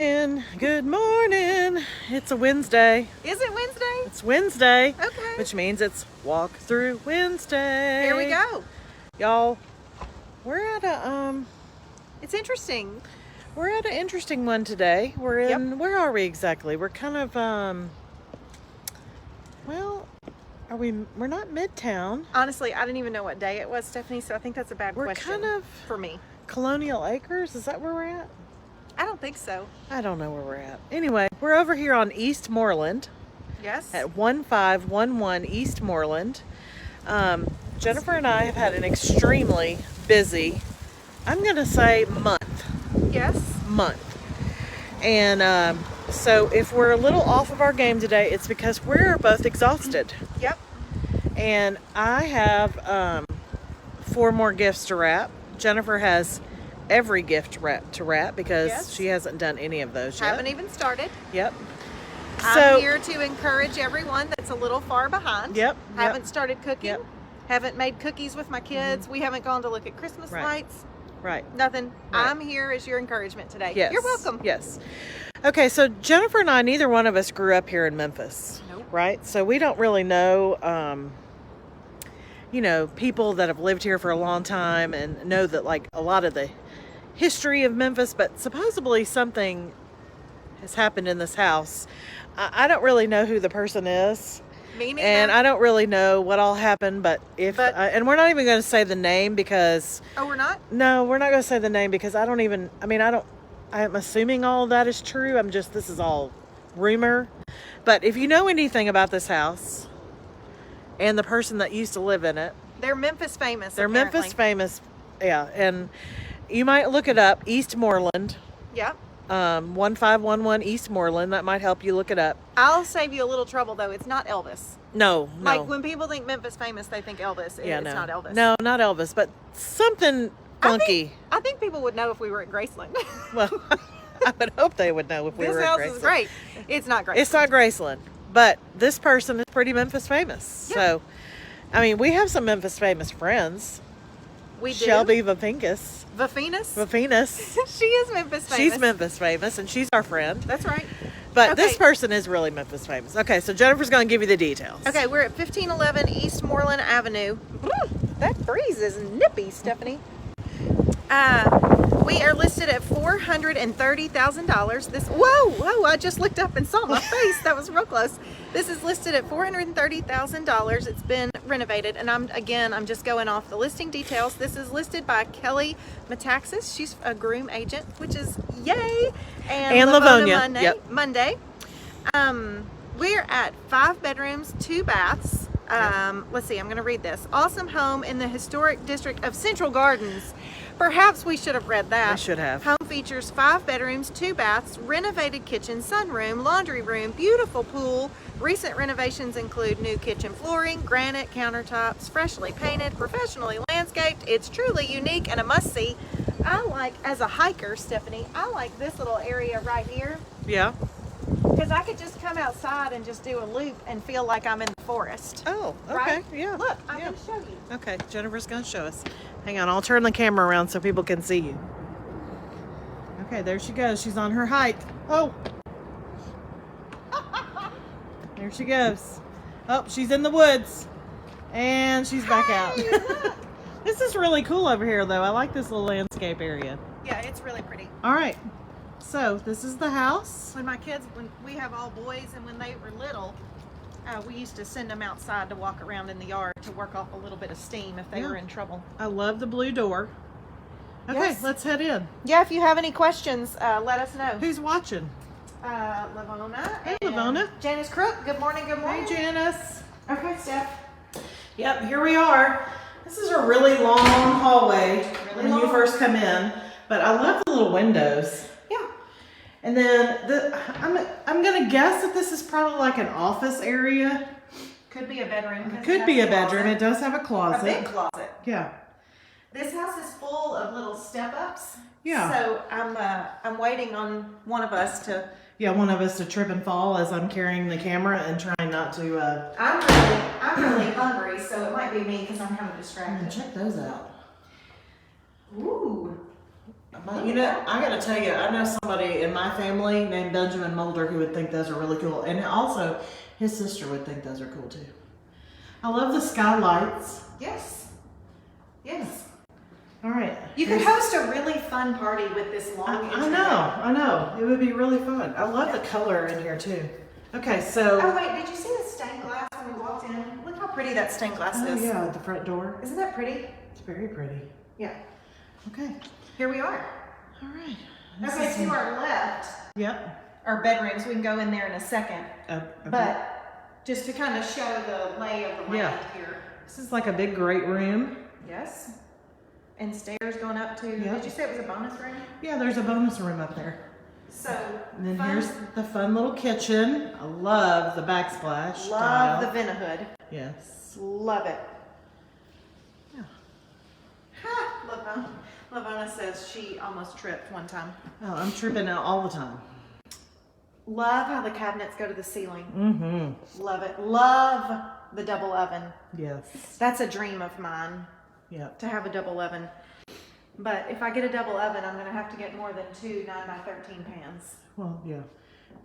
And good morning. It's a Wednesday. Is it Wednesday? It's Wednesday. Okay. Which means it's Walk Through Wednesday. Here we go. Y'all, we're at a It's interesting. we're at an interesting one today. We're in where are we exactly? We're kind of well, we're not Midtown. Honestly, I didn't even know what day it was, Stephanie, so I think that's a bad We're question kind of for me. Colonial Acres, is that where we're at? I don't think so. I don't know where we're at. Anyway, we're over here on East Moreland. Yes. At 1511 East Moreland. Jennifer and I have had an extremely busy, I'm going to say month. Yes. Month. And so if we're a little off of our game today, it's because we're both exhausted. Yep. And I have 4 more gifts to wrap. Jennifer has every gift to wrap because she hasn't done any of those yet. Haven't even started. Yep. I'm here to encourage everyone that's a little far behind. Yep. Haven't started cooking. Yep. Haven't made cookies with my kids. We haven't gone to look at Christmas lights. Right. Nothing. Right. I'm here as your encouragement today. Yes. You're welcome. Yes. Okay, so Jennifer and I, neither one of us grew up here in Memphis. Nope. Right? So we don't really know, people that have lived here for a long time and know that, like, a lot of the history of Memphis, but supposedly something has happened in this house. I don't really know who the person is. Me neither. And I don't really know what all happened, and we're not even going to say the name because... Oh, we're not? No, we're not going to say the name because I'm assuming all of that is true. This is all rumor. But if you know anything about this house and the person that used to live in it... They're Memphis famous, They're apparently. Memphis famous, yeah. And you might look it up, East Moreland. Yep. 1511 East Moreland. That might help you look it up. I'll save you a little trouble, though. It's not Elvis. No. Like, when people think Memphis famous, they think Elvis. Yeah, it's not Elvis. No, not Elvis, but something funky. I think people would know if we were at Graceland. Well, I would hope they would know if we were at Graceland. This house is great. It's not Graceland. It's not Graceland, but this person is pretty Memphis famous. Yeah. So, we have some Memphis famous friends. We do. Shelby Vafinkus. Vafinus? She is Memphis famous. She's Memphis famous, and she's our friend. That's right. But this person is really Memphis famous. Okay, so Jennifer's going to give you the details. Okay, we're at 1511 East Moreland Avenue. That breeze is nippy, Stephanie. We are listed at $430,000. Whoa, I just looked up and saw my face. That was real close. This is listed at $430,000. It's been renovated, and I'm just going off the listing details. This is listed by Kelly Metaxas. She's a groom agent, which is yay. And Livonia Monday. We're at 5 bedrooms, 2 baths. Let's see, I'm going to read this. Awesome home in the historic district of Central Gardens. Perhaps we should have read that. We should have. Home features 5 bedrooms, 2 baths, renovated kitchen, sunroom, laundry room, beautiful pool. Recent renovations include new kitchen flooring, granite countertops, freshly painted, professionally landscaped. It's truly unique and a must-see. As a hiker, Stephanie, I like this little area right here. Yeah. Because I could just come outside and just do a loop and feel like I'm in the forest. Oh, okay. Right? Yeah. Look, I'm going to show you. Okay, Jennifer's going to show us. Hang on, I'll turn the camera around so people can see you. Okay, there she goes. She's on her hike. Oh! There she goes. Oh, she's in the woods. And she's back out. This is really cool over here, though. I like this little landscape area. Yeah, it's really pretty. All right. So, this is the house. When we have all boys, and when they were little, we used to send them outside to walk around in the yard to work off a little bit of steam if they were in trouble. I love the blue door. Okay, Yes. let's head in. Yeah, if you have any questions, let us know. Who's watching? Lavona. Hey, Lavona. Janice Crook. Good morning. Good morning. Hey, Janice. Okay, Steph. Yep, here we are. This is a really long hallway when you first come in, but I love the little windows. Yeah. And then I'm gonna guess that this is probably like an office area. Could be a bedroom. It could be a bedroom. It does have a closet. A big closet. Yeah. This house is full of little step-ups. Yeah. So I'm waiting on one of us to. Yeah, one of us to trip and fall as I'm carrying the camera and trying not to. I'm really hungry, so it might be me because I'm kind of distracted. Check those out. Ooh. But you know, I gotta tell you, I know somebody in my family named Benjamin Moulder who would think those are really cool. And also, his sister would think those are cool too. I love the skylights. Yes. Yes. All right. You could host a really fun party with this long I know. It would be really fun. I love the color in here too. Okay, so. Oh wait, did you see the stained glass when we walked in? Look how pretty that stained glass is. Oh yeah, at the front door. Isn't that pretty? It's very pretty. Yeah. Okay. Here we are. All right. Okay, to our left Yep. are bedrooms. We can go in there in a second. Okay. But just to kind of show the lay of the land here. This is like a big great room. Yes. And stairs going up to, Yep. did you say it was a bonus room? Yeah, there's a bonus room up there. So, And then here's the fun little kitchen. I love the backsplash love style. the Vinahood. Yes. Love it. Yeah. Ha! Lavona says she almost tripped one time. Oh, I'm tripping out all the time. Love how the cabinets go to the ceiling. Mm-hmm. Love it. Love the double oven. Yes. That's a dream of mine, Yep. to have a double oven. But if I get a double oven, I'm going to have to get more than 2 9x13 pans. Well, yeah.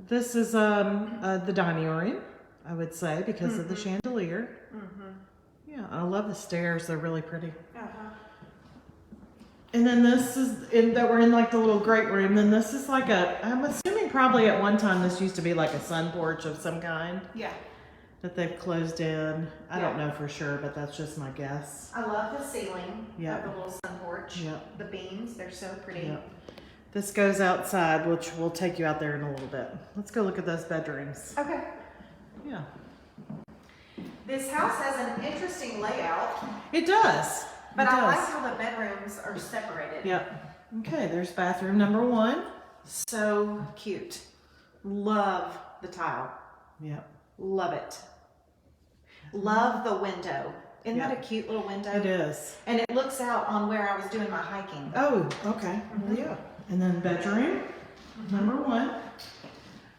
This is the dining room, I would say, because of the chandelier. Mm-hmm. Yeah, I love the stairs. They're really pretty. Uh-huh. And then this is, that we're in like the little great room. Then this is like I'm assuming probably at one time this used to be like a sun porch of some kind Yeah. that they've closed in. I don't Yeah. know for sure, but that's just my guess. I love the ceiling Yeah. of the little sun porch. Yeah. The beams, they're so pretty. Yeah. This goes outside, which we'll take you out there in a little bit. Let's go look at those bedrooms. Okay. Yeah. This house has an interesting layout, It does. but It I like does. how the bedrooms are separated. Yep. Okay, there's bathroom number 1. So cute. Love the tile. Yep. Love it. Love the window. Isn't Yeah. that a cute little window? It is. And it looks out on where I was doing my hiking. Oh, okay. Well, yeah. And then bedroom number 1.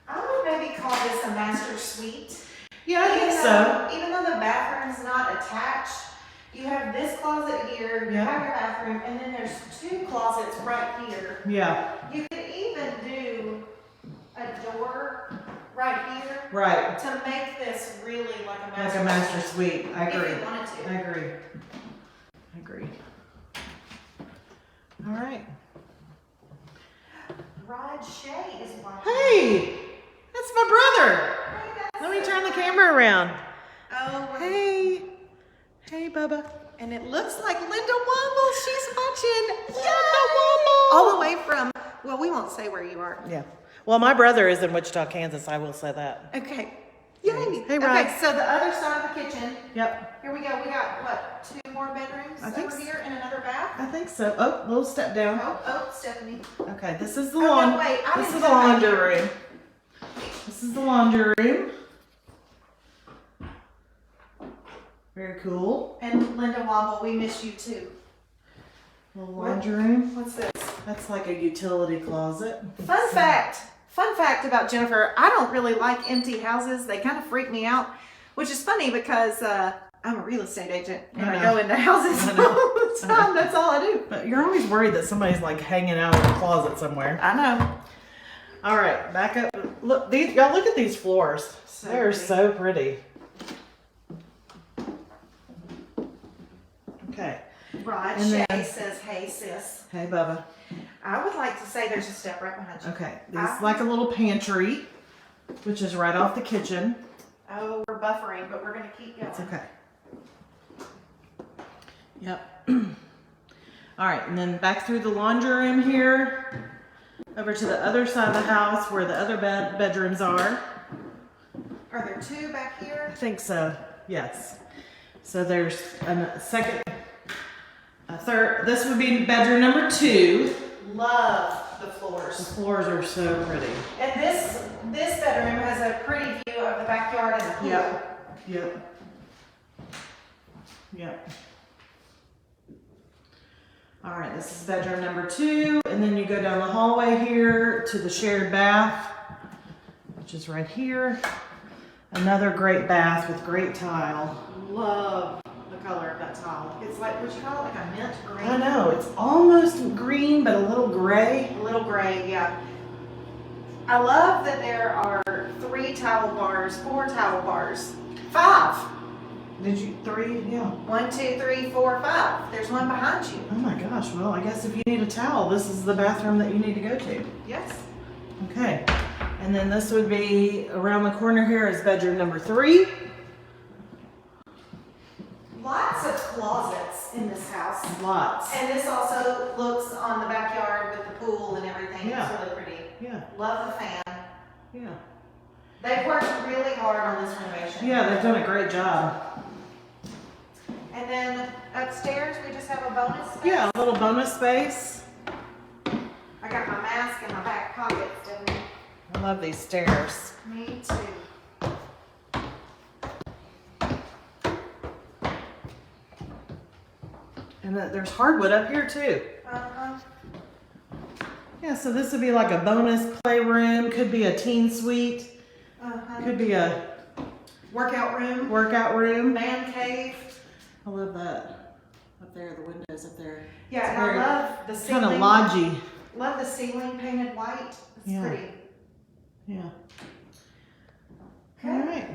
I would maybe call this a master suite. Yeah, I think so. Even though the bathroom's not attached, you have this closet here, you Yeah. have your bathroom, and then there's 2 closets right here. Yeah. You could even do a door right here Right. to make this really like a master, Like a master suite. I if agree. you wanted to. I agree. I agree. All right. Rod Shea is watching. Hey, that's my brother. Let me turn the camera around. Oh, Hey. Hey, Bubba. and it looks like Linda Womble. She's watching. Linda Womble. All the way from, well, we won't say where you are. Yeah. Well, my brother is in Wichita, Kansas. I will say that. Okay. Yay. Hey, Rod. Okay, so the other side of the kitchen. Yep. Here we go. We got, what, 2 more bedrooms I think over so. here and another bath? I think so. Oh, little step down. Oh, Stephanie. Okay, this is the Oh, no, laundry. wait, I This didn't is the come back laundry here. room. This is the laundry room. Very cool. And Linda Womble, we miss you too. Little laundry room. What's this? That's like a utility closet. Fun fact about Jennifer, I don't really like empty houses. They kind of freak me out, which is funny because I'm a real estate agent and I go into houses I know. all the time. That's all I do. But you're always worried that somebody's like hanging out in a closet somewhere. I know. All right, back up. Look, y'all look at these floors. They're pretty. so pretty. Okay. Rod And Shea then- says, hey sis. Hey, Bubba. I would like to say there's a step right behind you. Okay. This like a little pantry, which is right off the kitchen. Oh, we're buffering, but we're going to keep going. It's okay. Yep. All right, and then back through the laundry room here, over to the other side of the house where the other bedrooms are. Are there 2 back here? I think so, yes. So there's a second, a third, this would be bedroom number 2. Love the The floors. floors are so pretty. And this bedroom has a pretty view of the backyard and the pool. Yep. Yep. All right, this is bedroom number 2, and then you go down the hallway here to the shared bath, which is right here. Another great bath with great tile. Love the color of that tile. It's like, what you call it, like a mint green? I know, it's almost green, but a little gray. A little gray, yeah. I love that there are 3 towel bars, 4 towel bars, 5. Did you 3? Yeah. 1, 2, 3, 4, 5. There's one behind you. Oh my gosh, well, I guess if you need a towel, this is the bathroom that you need to go to. Yes. Okay, and then this would be around the corner here is bedroom number 3. Lots of closets in this house. Lots. And this also looks on the backyard with the pool and everything. Yeah. It's really pretty. Yeah. Love the fan. Yeah. They've worked really hard on this renovation. Yeah, they've done a great job. And then upstairs we just have a bonus space. Yeah, a little bonus space. I got my mask in my back pocket, Stephanie. I love these stairs. Me too. And there's hardwood up here too. Uh-huh. Yeah, so this would be like a bonus playroom, could be a teen suite, Uh-huh. could be a Workout room. workout room. Man cave. I love that. Up there, the windows up there. Yeah, It's and very- I love the It's ceiling. kind of lodgy. Love the ceiling painted white. It's Yeah. pretty. Yeah. Okay. All right.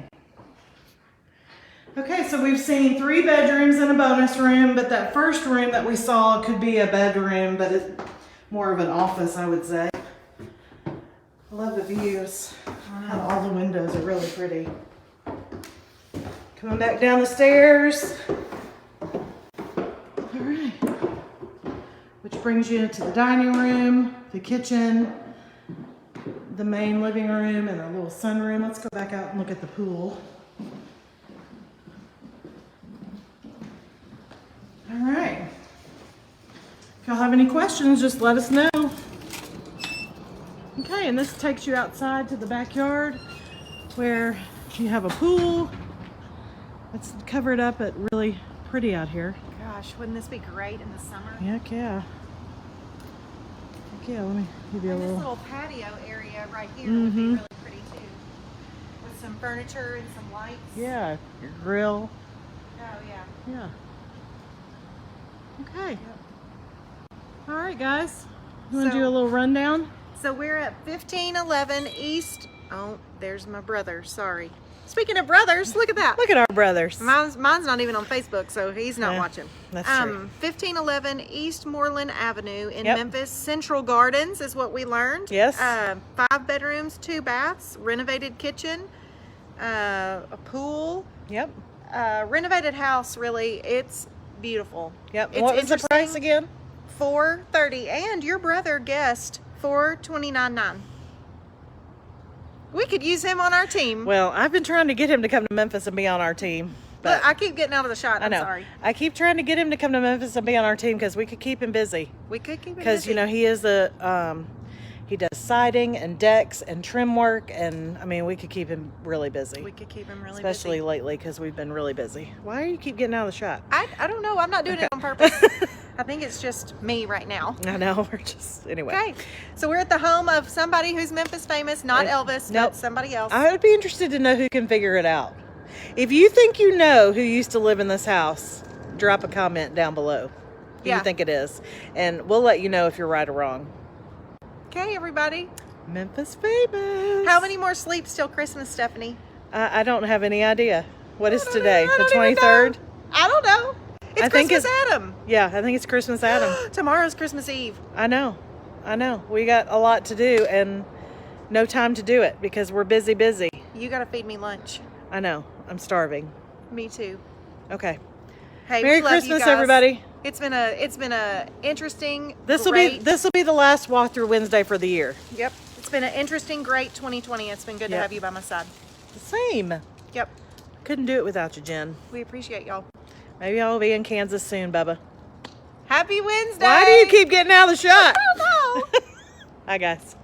Okay, so we've seen 3 bedrooms and a bonus room, but that first room that we saw could be a bedroom, but it's more of an office, I would say. I love the views. How all the windows are really pretty. Coming back down the stairs. All right. Which brings you to the dining room, the kitchen, the main living room, and a little sunroom. Let's go back out and look at the pool. All right. If y'all have any questions, just let us know. Okay, and this takes you outside to the backyard where you have a pool. It's covered up, but really pretty out here. Gosh, wouldn't this be great in the summer? Heck yeah. Heck yeah, let me give you a And this little. little patio area right here would be Mhm. really pretty too. With some furniture and some lights. Yeah, your grill. Oh yeah. Yeah. Okay. All right, guys. You want to So- do a little rundown? So we're at 1511 East. Oh, there's my brother. Sorry. Speaking of brothers, look at that. Look at our brothers. Mine's not even on Facebook, so he's not Yeah, watching. that's true. 1511 East Moreland Avenue in Yep. Memphis. Central Gardens is what we learned. Yes. 5 bedrooms, 2 baths, renovated kitchen, a pool, Yep. renovated house. Really, it's beautiful. Yep. It's What was the price interesting. again? $430, and your brother guessed $429.9. We could use him on our team. Well, I've been trying to get him to come to Memphis and be on our team. But Look, I keep getting out of the shot. I I'm know. sorry. I keep trying to get him to come to Memphis and be on our team because we could keep him busy. We could keep it Because, busy. you know, he is he does siding and decks and trim work. And, I mean, we could keep him really busy. we could keep him really Especially busy. lately because we've been really busy. Why do you keep getting out of the shot? I don't know. I'm not doing it on purpose. I think it's just me right now. I know. We're just, anyway. Okay, so we're at the home of somebody who's Memphis famous, not Elvis, Nope. but somebody else. I would be interested to know who can figure it out. If you think you know who used to live in this house, drop a comment down below. Who Yeah. you think it is. And we'll let you know if you're right or wrong. Okay, everybody. Memphis famous. How many more sleeps till Christmas, Stephanie? I don't have any idea. What is I don't today? even- I The don't even 23rd? know. I don't know. It's I think Christmas it's- Adam. Yeah, I think it's Christmas Adam. Tomorrow's Christmas Eve. I know. We got a lot to do and no time to do it because we're busy. You got to feed me lunch. I know. I'm starving. Me too. Okay. Hey, Merry we love you Christmas, guys. everybody. It's been a interesting. This will great- be the last walkthrough Wednesday for the year. Yep. It's been an interesting, great 2020. It's been good to Yep. have you by my side. Same. Yep. Couldn't do it without you, Jen. We appreciate y'all. Maybe I'll be in Kansas soon, Bubba. Happy Wednesday. Why do you keep getting out of the shot? I don't know. Hi, guys.